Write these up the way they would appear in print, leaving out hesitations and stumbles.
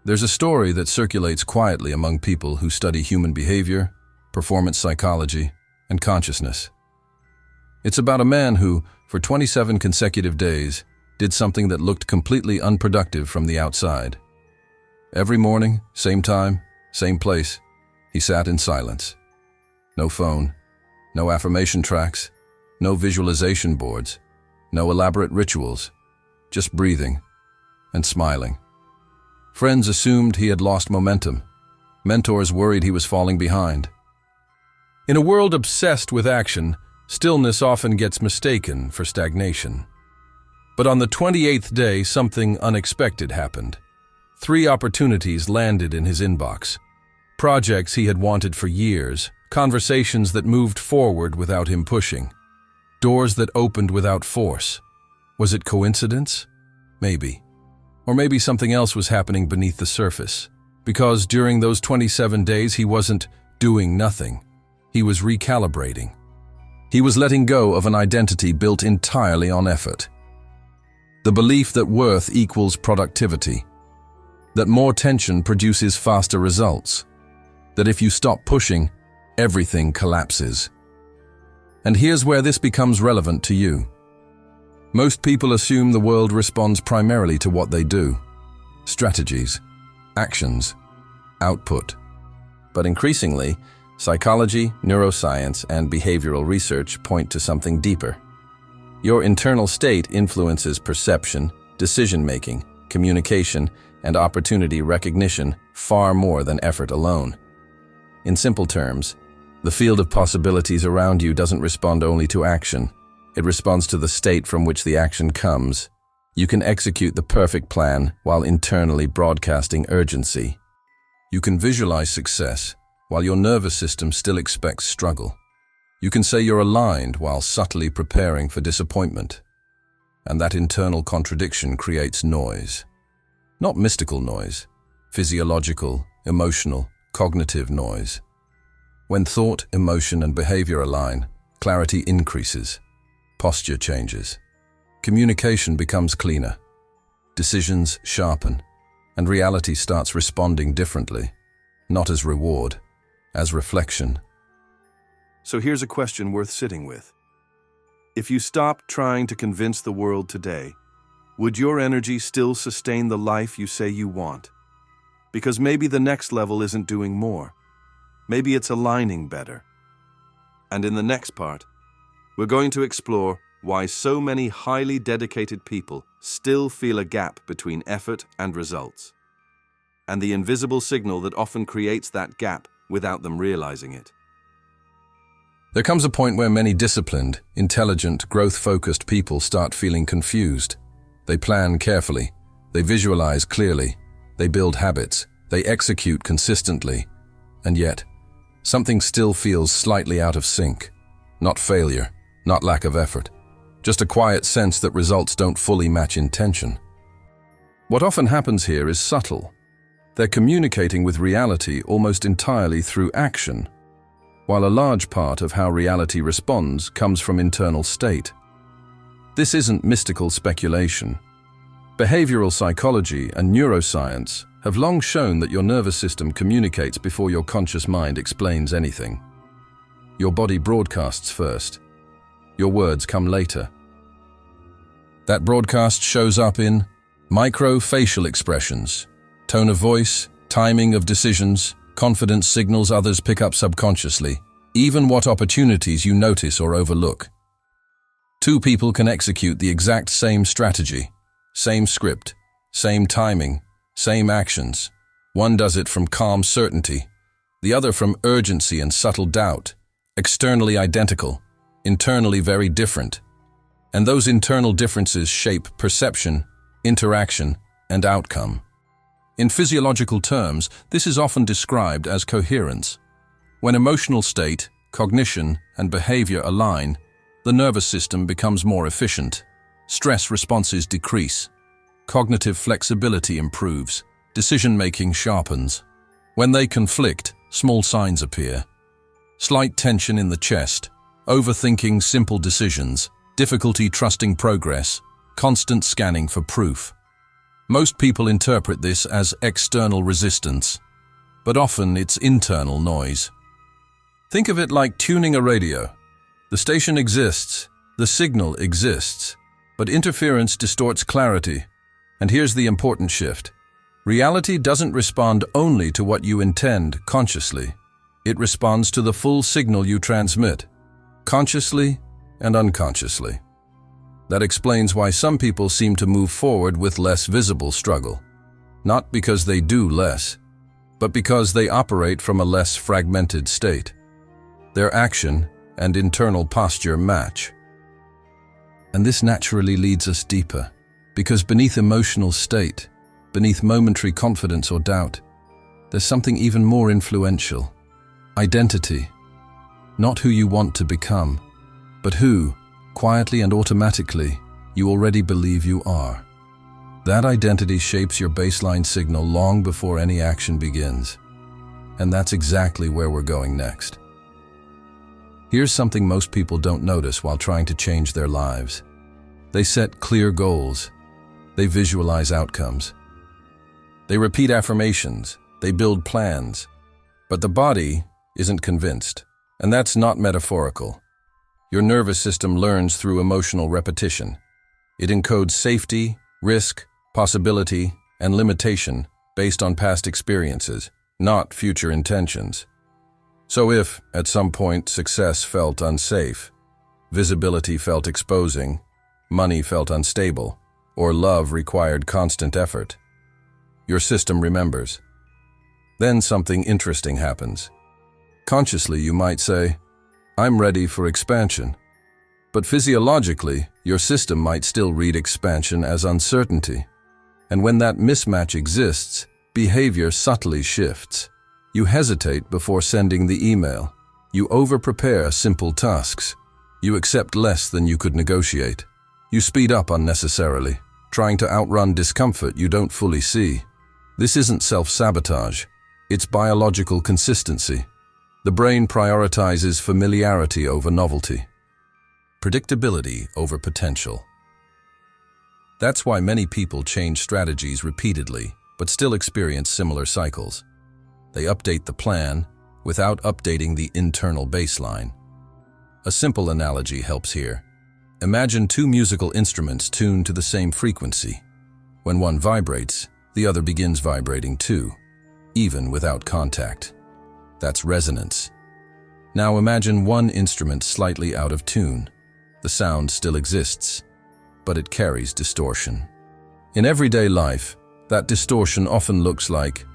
There's a story that circulates quietly among people who study human behavior, performance psychology, and consciousness. It's about a man who, for 27 consecutive days, did something that looked completely unproductive from the outside. Every morning, same time, same place, he sat in silence. No phone, no affirmation tracks, no visualization boards, no elaborate rituals, just breathing and smiling. Friends assumed he had lost momentum. Mentors worried he was falling behind. In a world obsessed with action, stillness often gets mistaken for stagnation. But on the 28th day, something unexpected happened. 3 opportunities landed in his inbox. Projects he had wanted for years, conversations that moved forward without him pushing, doors that opened without force. Was it coincidence? Maybe. Or maybe something else was happening beneath the surface. Because during those 27 days, he wasn't doing nothing. He was recalibrating. He was letting go of an identity built entirely on effort. The belief that worth equals productivity. That more tension produces faster results. That if you stop pushing, everything collapses. And here's where this becomes relevant to you. Most people assume the world responds primarily to what they do. Strategies, actions, output. But increasingly, psychology, neuroscience, and behavioral research point to something deeper. Your internal state influences perception, decision-making, communication, and opportunity recognition far more than effort alone. In simple terms, the field of possibilities around you doesn't respond only to action. It responds to the state from which the action comes. You can execute the perfect plan while internally broadcasting urgency. You can visualize success while your nervous system still expects struggle. You can say you're aligned while subtly preparing for disappointment. And that internal contradiction creates noise. Not mystical noise, physiological, emotional, cognitive noise. When thought, emotion, and behavior align, clarity increases, posture changes, communication becomes cleaner, decisions sharpen, and reality starts responding differently, not as reward, as reflection. So here's a question worth sitting with. If you stop trying to convince the world today, would your energy still sustain the life you say you want? Because maybe the next level isn't doing more. Maybe it's aligning better. And in the next part, we're going to explore why so many highly dedicated people still feel a gap between effort and results, and the invisible signal that often creates that gap without them realizing it. There comes a point where many disciplined, intelligent, growth-focused people start feeling confused. They plan carefully, they visualize clearly, they build habits, they execute consistently, and yet, something still feels slightly out of sync. Not failure, not lack of effort, just a quiet sense that results don't fully match intention. What often happens here is subtle. They're communicating with reality almost entirely through action, while a large part of how reality responds comes from internal state. This isn't mystical speculation. Behavioral psychology and neuroscience have long shown that your nervous system communicates before your conscious mind explains anything. Your body broadcasts first. Your words come later. That broadcast shows up in micro-facial expressions, tone of voice, timing of decisions, confidence signals others pick up subconsciously, even what opportunities you notice or overlook. 2 people can execute the exact same strategy, same script, same timing, same actions. One does it from calm certainty, the other from urgency and subtle doubt. Externally identical, internally very different. And those internal differences shape perception, interaction, and outcome. In physiological terms, this is often described as coherence. When emotional state, cognition, and behavior align, the nervous system becomes more efficient. Stress responses decrease. Cognitive flexibility improves. Decision-making sharpens. When they conflict, small signs appear. Slight tension in the chest, overthinking simple decisions, difficulty trusting progress, constant scanning for proof. Most people interpret this as external resistance, but often it's internal noise. Think of it like tuning a radio. The station exists, the signal exists, but interference distorts clarity. And here's the important shift. Reality doesn't respond only to what you intend consciously. It responds to the full signal you transmit, consciously and unconsciously. That explains why some people seem to move forward with less visible struggle. Not because they do less, but because they operate from a less fragmented state. Their action and internal posture match. And this naturally leads us deeper, because beneath emotional state, beneath momentary confidence or doubt, there's something even more influential. Identity. Not who you want to become, but who, quietly and automatically, you already believe you are. That identity shapes your baseline signal long before any action begins. And that's exactly where we're going next. Here's something most people don't notice while trying to change their lives. They set clear goals. They visualize outcomes. They repeat affirmations. They build plans. But the body isn't convinced. And that's not metaphorical. Your nervous system learns through emotional repetition. It encodes safety, risk, possibility, and limitation based on past experiences, not future intentions. So if, at some point, success felt unsafe, visibility felt exposing, money felt unstable, or love required constant effort, your system remembers. Then something interesting happens. Consciously, you might say, "I'm ready for expansion." But physiologically, your system might still read expansion as uncertainty. And when that mismatch exists, behavior subtly shifts. You hesitate before sending the email. You over-prepare simple tasks. You accept less than you could negotiate. You speed up unnecessarily, trying to outrun discomfort you don't fully see. This isn't self-sabotage. It's biological consistency. The brain prioritizes familiarity over novelty. Predictability over potential. That's why many people change strategies repeatedly, but still experience similar cycles. They update the plan without updating the internal baseline. A simple analogy helps here. Imagine two musical instruments tuned to the same frequency. When one vibrates, the other begins vibrating too, even without contact. That's resonance. Now imagine one instrument slightly out of tune. The sound still exists, but it carries distortion. In everyday life, that distortion often looks like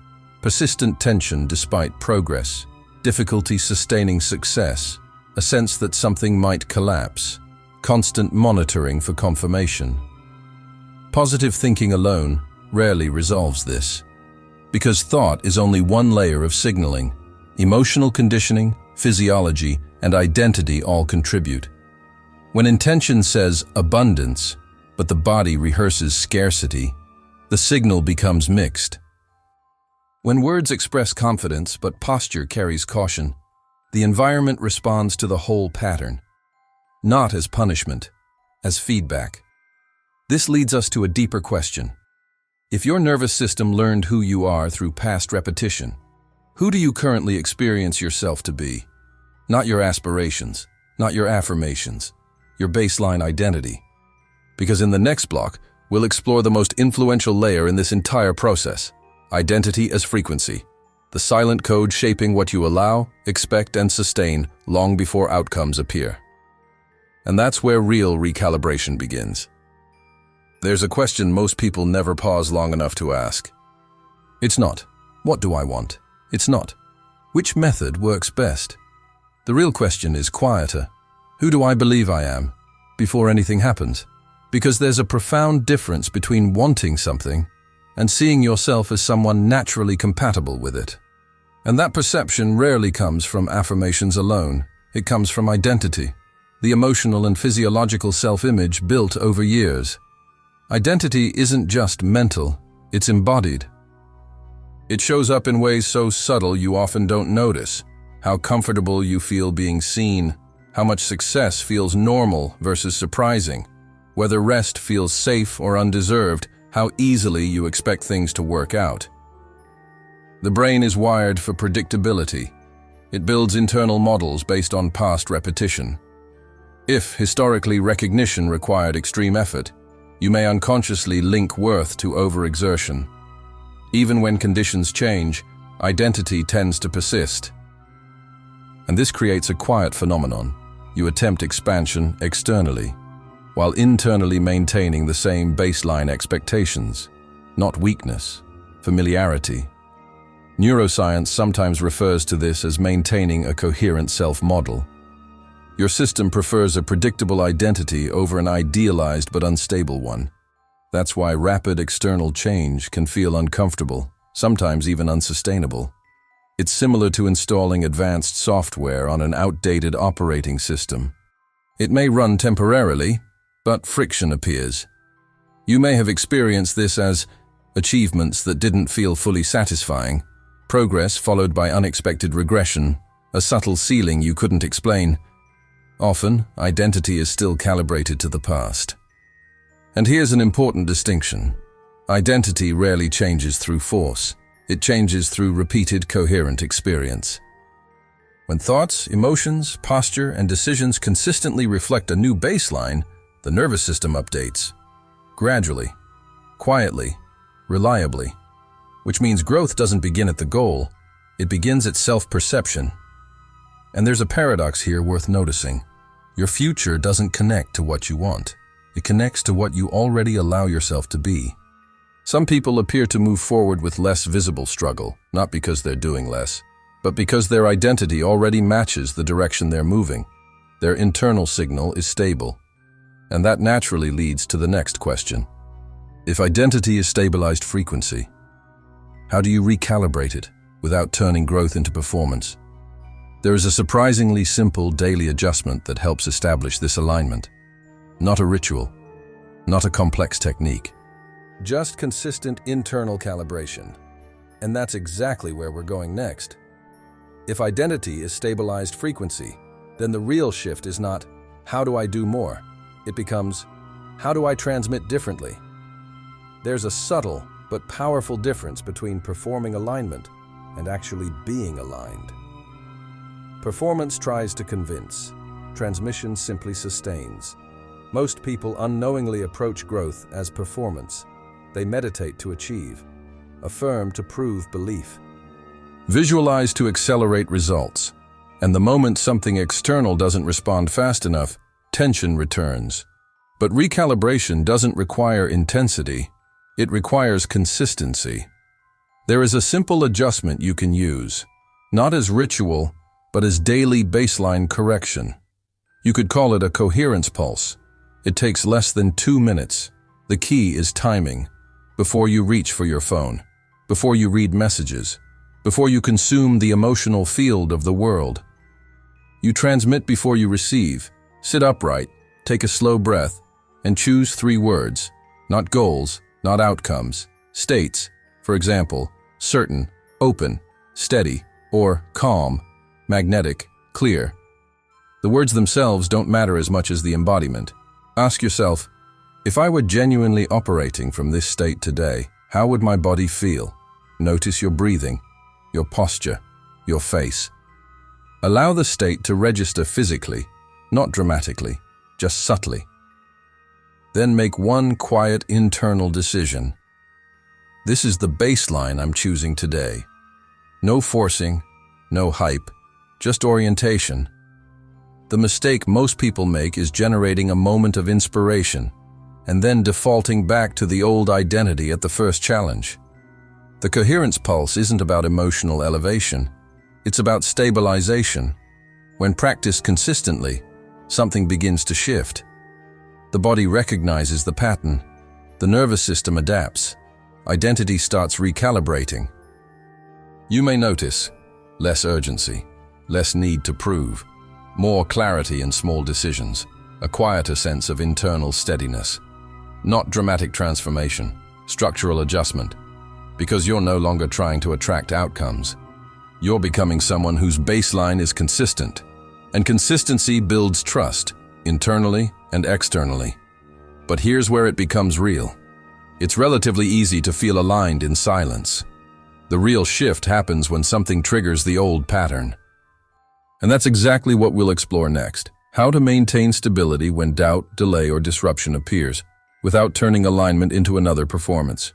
persistent tension despite progress, difficulty sustaining success, a sense that something might collapse, constant monitoring for confirmation. Positive thinking alone rarely resolves this, because thought is only one layer of signaling. Emotional conditioning, physiology, and identity all contribute. When intention says abundance, but the body rehearses scarcity, the signal becomes mixed. When words express confidence but posture carries caution, the environment responds to the whole pattern, not as punishment, as feedback. This leads us to a deeper question. If your nervous system learned who you are through past repetition, who do you currently experience yourself to be? Not your aspirations, not your affirmations, your baseline identity. Because in the next block, we'll explore the most influential layer in this entire process. Identity as frequency, the silent code shaping what you allow, expect, and sustain long before outcomes appear. And that's where real recalibration begins. There's a question most people never pause long enough to ask. It's not, what do I want? It's not, which method works best? The real question is quieter. Who do I believe I am? Before anything happens. Because there's a profound difference between wanting something and seeing yourself as someone naturally compatible with it. And that perception rarely comes from affirmations alone. It comes from identity, the emotional and physiological self-image built over years. Identity isn't just mental, it's embodied. It shows up in ways so subtle you often don't notice. How comfortable you feel being seen, how much success feels normal versus surprising, whether rest feels safe or undeserved, how easily you expect things to work out. The brain is wired for predictability. It builds internal models based on past repetition. If historically recognition required extreme effort, you may unconsciously link worth to overexertion. Even when conditions change, identity tends to persist. And this creates a quiet phenomenon. You attempt expansion externally, while internally maintaining the same baseline expectations, not weakness, familiarity. Neuroscience sometimes refers to this as maintaining a coherent self-model. Your system prefers a predictable identity over an idealized but unstable one. That's why rapid external change can feel uncomfortable, sometimes even unsustainable. It's similar to installing advanced software on an outdated operating system. It may run temporarily, but friction appears. You may have experienced this as achievements that didn't feel fully satisfying, progress followed by unexpected regression, a subtle ceiling you couldn't explain. Often, identity is still calibrated to the past. And here's an important distinction. Identity rarely changes through force. It changes through repeated coherent experience. When thoughts, emotions, posture, and decisions consistently reflect a new baseline, the nervous system updates. Gradually, quietly, reliably. Which means growth doesn't begin at the goal, it begins at self-perception. And there's a paradox here worth noticing. Your future doesn't connect to what you want. It connects to what you already allow yourself to be. Some people appear to move forward with less visible struggle, not because they're doing less, but because their identity already matches the direction they're moving. Their internal signal is stable. And that naturally leads to the next question. If identity is stabilized frequency, how do you recalibrate it without turning growth into performance? There is a surprisingly simple daily adjustment that helps establish this alignment. Not a ritual, not a complex technique. Just consistent internal calibration. And that's exactly where we're going next. If identity is stabilized frequency, then the real shift is not, how do I do more? It becomes, how do I transmit differently? There's a subtle but powerful difference between performing alignment and actually being aligned. Performance tries to convince. Transmission simply sustains. Most people unknowingly approach growth as performance. They meditate to achieve, affirm to prove belief. Visualize to accelerate results. And the moment something external doesn't respond fast enough, tension returns. But recalibration doesn't require intensity. It requires consistency. There is a simple adjustment you can use, not as ritual, but as daily baseline correction. You could call it a coherence pulse. It takes less than 2 minutes. The key is timing. Before you reach for your phone, before you read messages, before you consume the emotional field of the world. You transmit before you receive. Sit upright, take a slow breath, and choose 3 words, not goals, not outcomes, states, for example, certain, open, steady, or calm, magnetic, clear. The words themselves don't matter as much as the embodiment. Ask yourself, if I were genuinely operating from this state today, how would my body feel? Notice your breathing, your posture, your face. Allow the state to register physically, not dramatically, just subtly. Then make one quiet internal decision. This is the baseline I'm choosing today. No forcing, no hype, just orientation. The mistake most people make is generating a moment of inspiration and then defaulting back to the old identity at the first challenge. The coherence pulse isn't about emotional elevation. It's about stabilization. When practiced consistently, something begins to shift. The body recognizes the pattern. The nervous system adapts. Identity starts recalibrating. You may notice less urgency, less need to prove, more clarity in small decisions, a quieter sense of internal steadiness. Not dramatic transformation, structural adjustment, because you're no longer trying to attract outcomes. You're becoming someone whose baseline is consistent, and consistency builds trust, internally and externally. But here's where it becomes real. It's relatively easy to feel aligned in silence. The real shift happens when something triggers the old pattern. And that's exactly what we'll explore next. How to maintain stability when doubt, delay, or disruption appears, without turning alignment into another performance.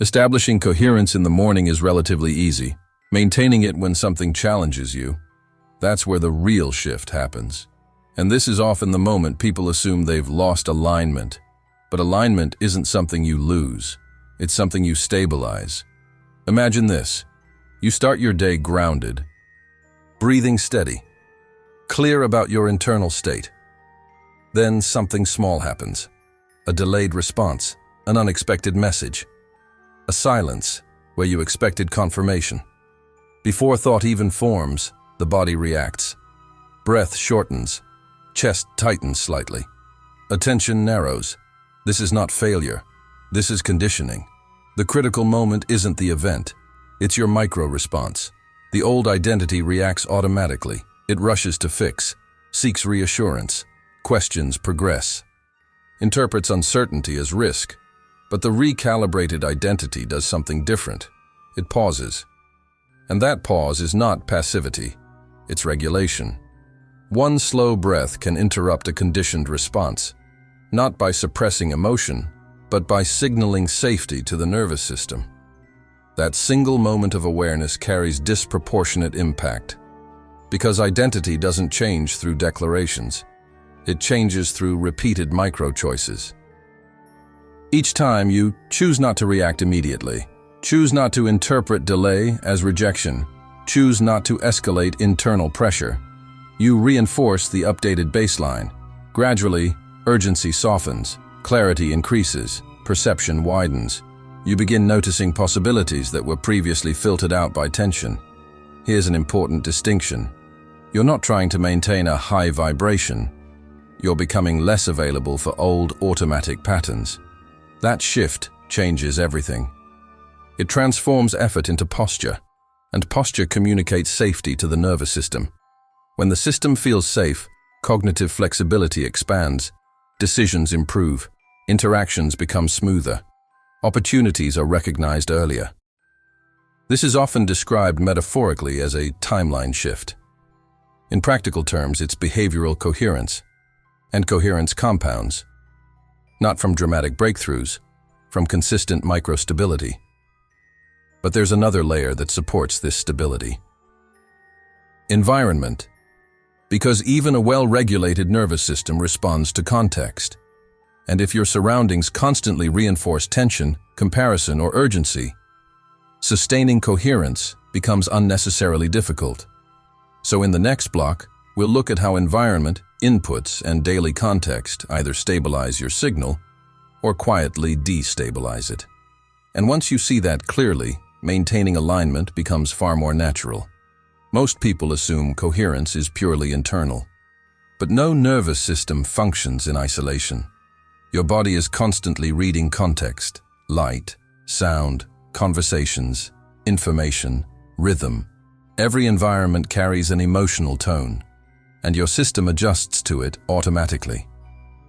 Establishing coherence in the morning is relatively easy. Maintaining it when something challenges you, that's where the real shift happens. And this is often the moment people assume they've lost alignment. But alignment isn't something you lose. It's something you stabilize. Imagine this. You start your day grounded, breathing steady, clear about your internal state. Then something small happens. A delayed response, an unexpected message, a silence where you expected confirmation. Before thought even forms, the body reacts. Breath shortens, chest tightens slightly. Attention narrows. This is not failure. This is conditioning. The critical moment isn't the event. It's your micro-response. The old identity reacts automatically. It rushes to fix, seeks reassurance, questions progress, interprets uncertainty as risk. But the recalibrated identity does something different. It pauses. And that pause is not passivity. It's regulation. One slow breath can interrupt a conditioned response, not by suppressing emotion, but by signaling safety to the nervous system. That single moment of awareness carries disproportionate impact, because identity doesn't change through declarations. It changes through repeated micro-choices. Each time you choose not to react immediately, choose not to interpret delay as rejection, choose not to escalate internal pressure, you reinforce the updated baseline. Gradually, urgency softens, clarity increases, perception widens. You begin noticing possibilities that were previously filtered out by tension. Here's an important distinction. You're not trying to maintain a high vibration. You're becoming less available for old automatic patterns. That shift changes everything. It transforms effort into posture, and posture communicates safety to the nervous system. When the system feels safe, cognitive flexibility expands, decisions improve, interactions become smoother, opportunities are recognized earlier. This is often described metaphorically as a timeline shift. In practical terms, it's behavioral coherence, and coherence compounds, not from dramatic breakthroughs, from consistent micro-stability. But there's another layer that supports this stability. Environment. Because even a well-regulated nervous system responds to context. And if your surroundings constantly reinforce tension, comparison, or urgency, sustaining coherence becomes unnecessarily difficult. So in the next block, we'll look at how environment, inputs, and daily context either stabilize your signal or quietly destabilize it. And once you see that clearly, maintaining alignment becomes far more natural. Most people assume coherence is purely internal. But no nervous system functions in isolation. Your body is constantly reading context, light, sound, conversations, information, rhythm. Every environment carries an emotional tone, and your system adjusts to it automatically.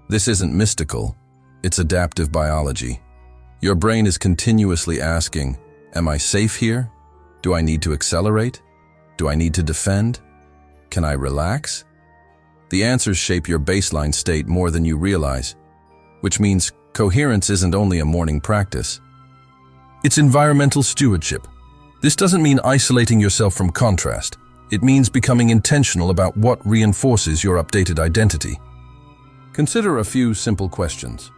This isn't mystical, it's adaptive biology. Your brain is continuously asking, am I safe here? Do I need to accelerate? Do I need to defend? Can I relax? The answers shape your baseline state more than you realize, which means coherence isn't only a morning practice. It's environmental stewardship. This doesn't mean isolating yourself from contrast. It means becoming intentional about what reinforces your updated identity. Consider a few simple questions.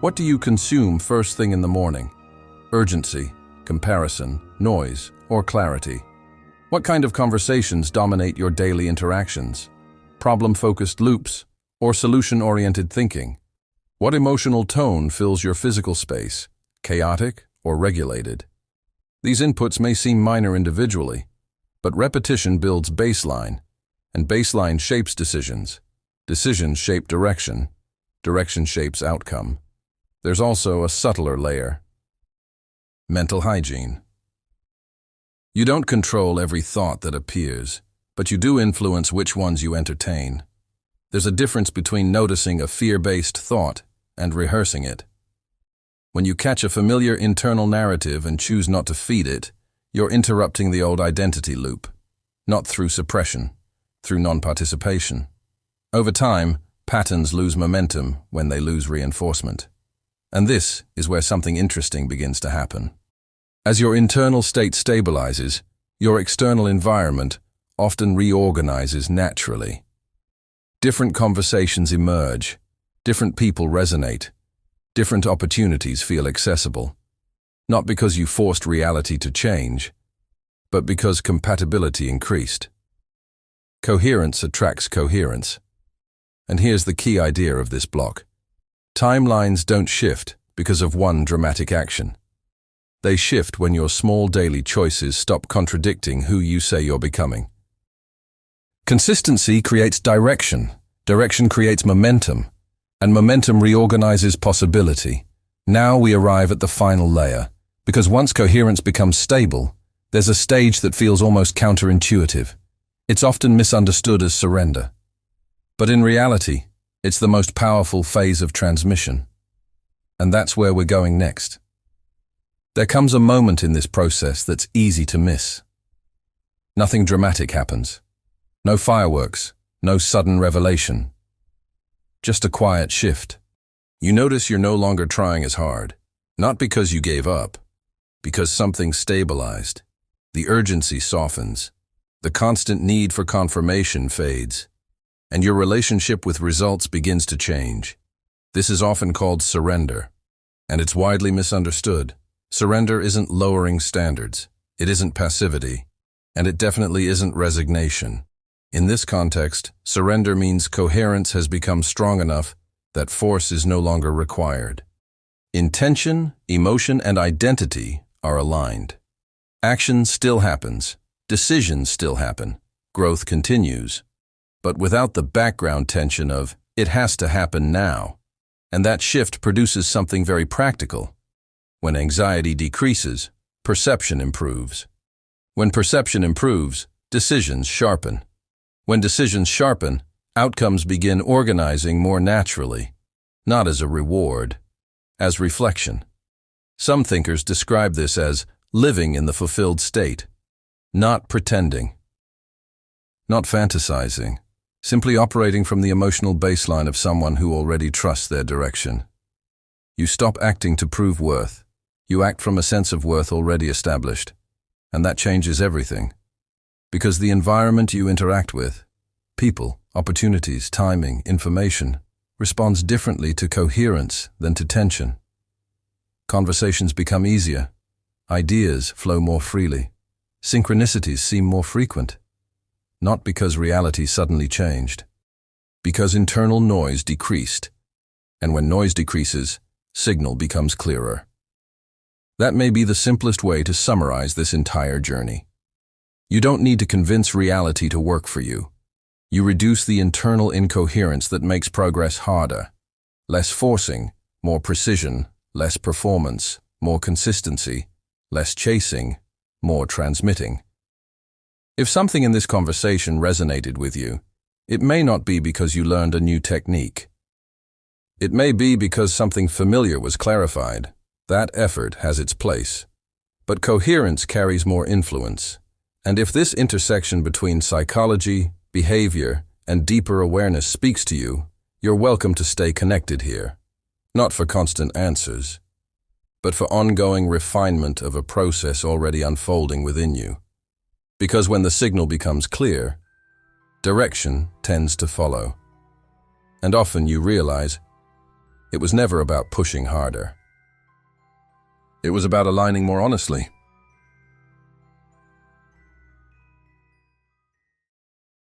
What do you consume first thing in the morning? Urgency, comparison, noise, or clarity? What kind of conversations dominate your daily interactions? Problem-focused loops, or solution-oriented thinking? What emotional tone fills your physical space, chaotic or regulated? These inputs may seem minor individually, but repetition builds baseline, and baseline shapes decisions. Decisions shape direction. Direction shapes outcome. There's also a subtler layer. Mental hygiene. You don't control every thought that appears, but you do influence which ones you entertain. There's a difference between noticing a fear-based thought and rehearsing it. When you catch a familiar internal narrative and choose not to feed it, you're interrupting the old identity loop. Not through suppression, through non-participation. Over time, patterns lose momentum when they lose reinforcement. And this is where something interesting begins to happen. As your internal state stabilizes, your external environment often reorganizes naturally. Different conversations emerge, different people resonate, different opportunities feel accessible. Not because you forced reality to change, but because compatibility increased. Coherence attracts coherence. And here's the key idea of this block. Timelines don't shift because of one dramatic action. They shift when your small daily choices stop contradicting who you say you're becoming. Consistency creates direction, direction creates momentum, and momentum reorganizes possibility. Now we arrive at the final layer, because once coherence becomes stable, there's a stage that feels almost counterintuitive. It's often misunderstood as surrender. But in reality, it's the most powerful phase of transmission. And that's where we're going next. There comes a moment in this process that's easy to miss. Nothing dramatic happens. No fireworks, no sudden revelation. Just a quiet shift. You notice you're no longer trying as hard, not because you gave up, because something stabilized. The urgency softens, the constant need for confirmation fades, and your relationship with results begins to change. This is often called surrender, and it's widely misunderstood. Surrender isn't lowering standards, it isn't passivity, and it definitely isn't resignation. In this context, surrender means coherence has become strong enough that force is no longer required. Intention, emotion, and identity are aligned. Action still happens, decisions still happen, growth continues, but without the background tension of, it has to happen now. And that shift produces something very practical. When anxiety decreases, perception improves. When perception improves, decisions sharpen. When decisions sharpen, outcomes begin organizing more naturally, not as a reward, as reflection. Some thinkers describe this as living in the fulfilled state, not pretending, not fantasizing, simply operating from the emotional baseline of someone who already trusts their direction. You stop acting to prove worth. You act from a sense of worth already established, and that changes everything. Because the environment you interact with, people, opportunities, timing, information, responds differently to coherence than to tension. Conversations become easier. Ideas flow more freely. Synchronicities seem more frequent. Not because reality suddenly changed, because internal noise decreased. And when noise decreases, signal becomes clearer. That may be the simplest way to summarize this entire journey. You don't need to convince reality to work for you. You reduce the internal incoherence that makes progress harder. Less forcing, more precision, less performance, more consistency, less chasing, more transmitting. If something in this conversation resonated with you, it may not be because you learned a new technique. It may be because something familiar was clarified. That effort has its place. But coherence carries more influence. And if this intersection between psychology, behavior, and deeper awareness speaks to you, you're welcome to stay connected here. Not for constant answers, but for ongoing refinement of a process already unfolding within you. Because when the signal becomes clear, direction tends to follow. And often you realize it was never about pushing harder. It was about aligning more honestly.